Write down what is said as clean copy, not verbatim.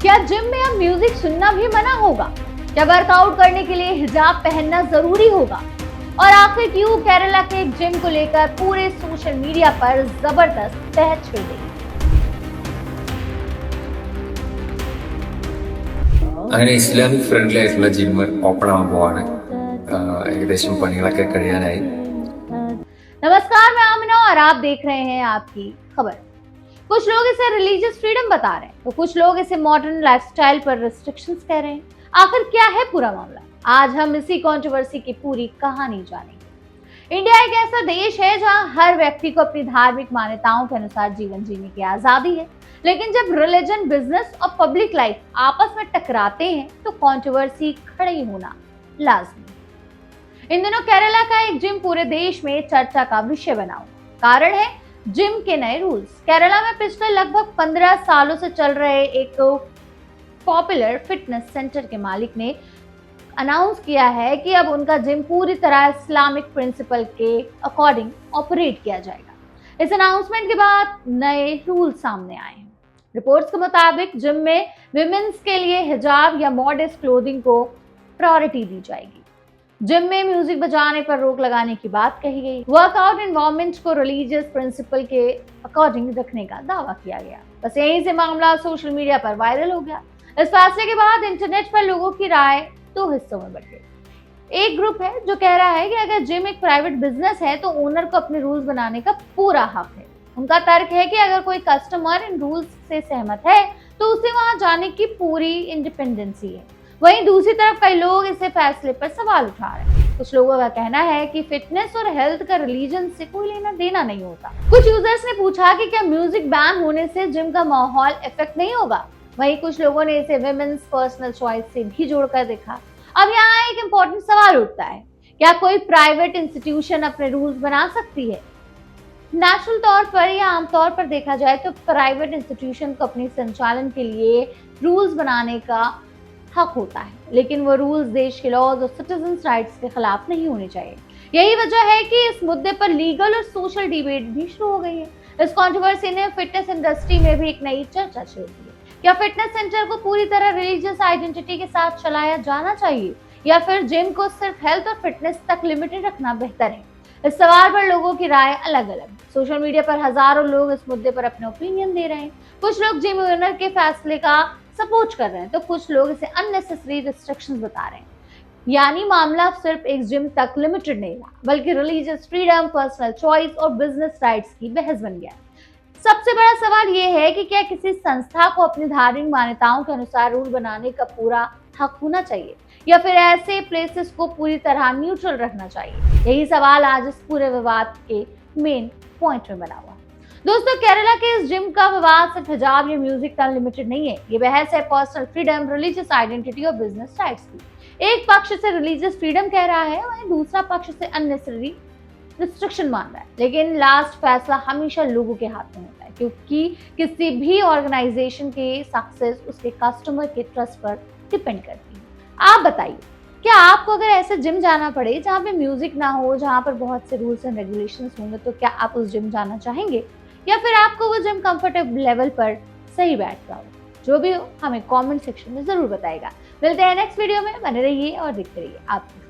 क्या जिम में अब म्यूजिक सुनना भी मना होगा? क्या वर्कआउट करने के लिए हिजाब पहनना जरूरी होगा? और आखिर क्यों केरला के एक जिम को लेकर पूरे सोशल मीडिया पर जबरदस्त बहस छिड़ गई? അങ്ങനെ ഇസ്ലാമിക് ഫ്രണ്ട്ലി ആയിട്ടുള്ള ജിം ഓപ്പൺ ആവാൻ പോവാണ്. ഏകദേശം പണികളൊക്കെ കഴിയാനായി. नमस्कार, मैं आमिना और आप देख रहे हैं आपकी खबर। कुछ लोग इसे रिलीजियस फ्रीडम बता रहे हैं तो कुछ लोग इसे मॉडर्न लाइफस्टाइल पर रिस्ट्रिक्शंस कह रहे हैं। आखिर क्या है पूरा मामला? आज हम इसी कंट्रोवर्सी की पूरी कहानी जानेंगे। इंडिया एक ऐसा देश है जहां हर व्यक्ति को अपनी धार्मिक मान्यताओं के अनुसार जीवन जीने की आजादी है, लेकिन जब रिलीजन, बिजनेस और पब्लिक लाइफ आपस में टकराते हैं तो कंट्रोवर्सी खड़ी होना लाजमी। इन दिनों केरला का एक जिम पूरे देश में चर्चा का विषय बना हुआ। कारण है जिम के नए रूल्स। केरला में पिछले लगभग 15 सालों से चल रहे एक पॉपुलर फिटनेस सेंटर के मालिक ने अनाउंस किया है कि अब उनका जिम पूरी तरह इस्लामिक प्रिंसिपल के अकॉर्डिंग ऑपरेट किया जाएगा। इस अनाउंसमेंट के बाद नए रूल सामने आए हैं। रिपोर्ट्स के मुताबिक जिम में विमेंस के लिए हिजाब या मॉडेस्ट क्लोथिंग को प्रायोरिटी दी जाएगी। जिम में म्यूजिक बजाने पर रोक लगाने की बात कही गई। वर्कआउट एनवायरनमेंट को रिलीजियस प्रिंसिपल के अकॉर्डिंग रखने का दावा किया गया। बस यहीं से मामला सोशल मीडिया पर वायरल हो गया। इस फैसले के बाद इंटरनेट पर लोगों की राय दो हिस्सों में बट गई। एक ग्रुप है जो कह रहा है कि अगर जिम एक प्राइवेट बिजनेस है तो ओनर को अपने रूल्स बनाने का पूरा हक है। उनका तर्क है कि अगर कोई कस्टमर इन रूल्स से सहमत है तो उसे वहां जाने की पूरी इंडिपेंडेंसी है। वहीं दूसरी तरफ कई लोग इसे फैसले पर सवाल उठा रहे हैं। कुछ लोगों का कहना है कि फिटनेस और हेल्थ का रिलीजन से कोई लेना देना नहीं होता। कुछ यूजर्स ने पूछा कि क्या म्यूजिक बैन होने से जिम का माहौल इफेक्ट नहीं होगा। वहीं कुछ लोगों ने इसे विमेंस पर्सनल चॉइस से भी जोड़कर देखा। अब यहाँ एक इम्पोर्टेंट सवाल उठता है, क्या कोई प्राइवेट इंस्टीट्यूशन अपने रूल्स बना सकती है? नेचुरल तौर पर या आमतौर पर देखा जाए तो प्राइवेट इंस्टीट्यूशन को अपने संचालन के लिए रूल्स बनाने का हक होता है, लेकिन वो रूल्स देश के लॉज और सिटीजन राइट्स के खिलाफ नहीं होने चाहिए। यही वजह है कि इस मुद्दे पर लीगल और सोशल डिबेट भी शुरू हो गई है। इस कंट्रोवर्सी ने फिटनेस इंडस्ट्री में भी एक नई चर्चा छेड़ दी है। क्या फिटनेस सेंटर को पूरी तरह रिलीजियस आइडेंटिटी के साथ चलाया जाना चाहिए या फिर जिम को सिर्फ हेल्थ और फिटनेस तक लिमिटेड रखना बेहतर है? इस सवाल पर लोगों की राय अलग अलग है। सोशल मीडिया पर हजारों लोग इस मुद्दे पर अपने ओपिनियन दे रहे हैं। कुछ लोग जिम ओनर के फैसले का सपोर्ट कर रहे हैं तो कुछ लोग इसे अननेसेसरी रिस्ट्रिक्शंस बता रहे हैं। यानी मामला सिर्फ एक जिम तक लिमिटेड नहीं रहा, बल्कि रिलीजियस फ्रीडम, पर्सनल चॉइस और बिजनेस राइट्स की बहस बन गया। सबसे बड़ा सवाल यह है कि क्या किसी संस्था को अपनी धार्मिक मान्यताओं के अनुसार रूल बनाने का पूरा हक होना चाहिए या फिर ऐसे प्लेसेस को पूरी तरह न्यूट्रल रखना चाहिए? यही सवाल आज इस पूरे विवाद के मेन पॉइंट में बना हुआ। दोस्तों, केरला के इस जिम का विवाद सिर्फ हिजाब या म्यूजिक तक लिमिटेड नहीं है। ये बहस है पर्सनल फ्रीडम, रिलीजियस आइडेंटिटी और बिजनेस राइट्स की। एक पक्ष से रिलीजियस फ्रीडम कह रहा है, वहीं दूसरा पक्ष से अननेसेसरी रिस्ट्रिक्शन मान रहा है। लेकिन लास्ट फैसला हमेशा लोगों के हाथ में होता है, क्योंकि किसी भी ऑर्गेनाइजेशन के सक्सेस उसके कस्टमर के ट्रस्ट पर डिपेंड करती है। आप बताइए, क्या आपको अगर ऐसे जिम जाना पड़े जहाँ पे म्यूजिक ना हो, जहाँ पर बहुत से रूल्स एंड रेगुलेशंस होंगे, तो क्या आप उस जिम जाना चाहेंगे या फिर आपको वो जिम कंफर्टेबल लेवल पर सही बैठ रहा हो? जो भी हो हमें कमेंट सेक्शन में जरूर बताएगा। मिलते हैं नेक्स्ट वीडियो में। बने रहिए और देखते रहिए आपकी